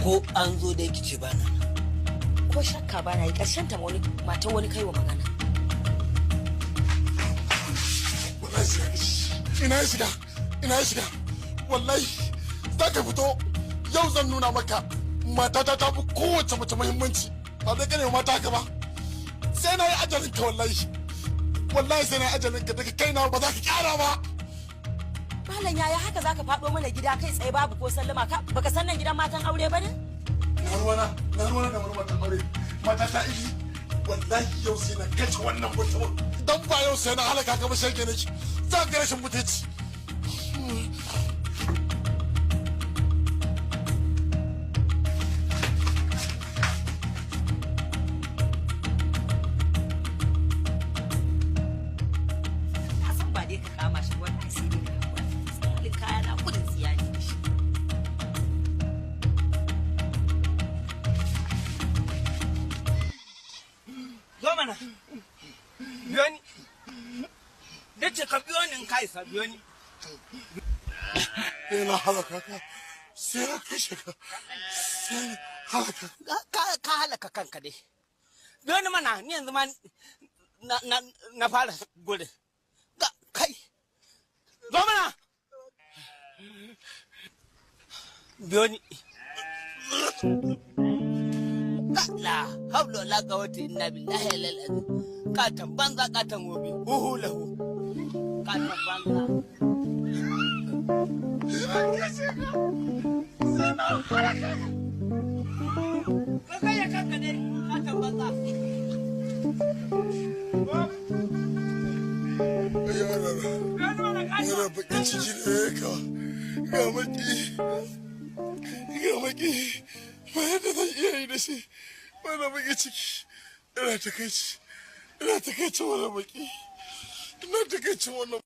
ko an zo da yake ce ba nan. Ko shakka ba na yi ƙarshen ta wani matan wani kai wa magana. Wallahi ina shiga wallahi za ka fito yau zan nuna maka matata ta fi kowace mace muhimmanci ba zai gane mata haka ba sai na yi ajalin ka wallahi sai na yi ajalin ka daga kaina ba za ka kyara ba. Malam yaya haka za ka faɗo mana gida kai tsaye babu ko sallama baka san nan gidan matan aure ba ne? Na ruwana da wani matan aure mata ta ibi wallahi yau sai na kace wannan mutumin dan ba yau sai na halaka ka ba shege nake za ka rashin mutunci. Biyo ni. Dace ka biyo ni in ka isa biyo ni. Ina halaka ka. Sai na kashe ka. Sai halaka. Ka halaka kanka dai. Biyo ni mana ni yanzu ma na fara gudu. Kai. Zo mana. Biyo ni. La haula wala quwwata illa billahi al-azim. Katan banza katan gobe huhu lahu katan banza kai ya kanka ne katan banza yana bakin ciki ne ka ga maki ba yadda zan iya yi da shi ba na bakin ciki ina ta kai ci ina ta kai ci wannan baki ina ta kai ci wannan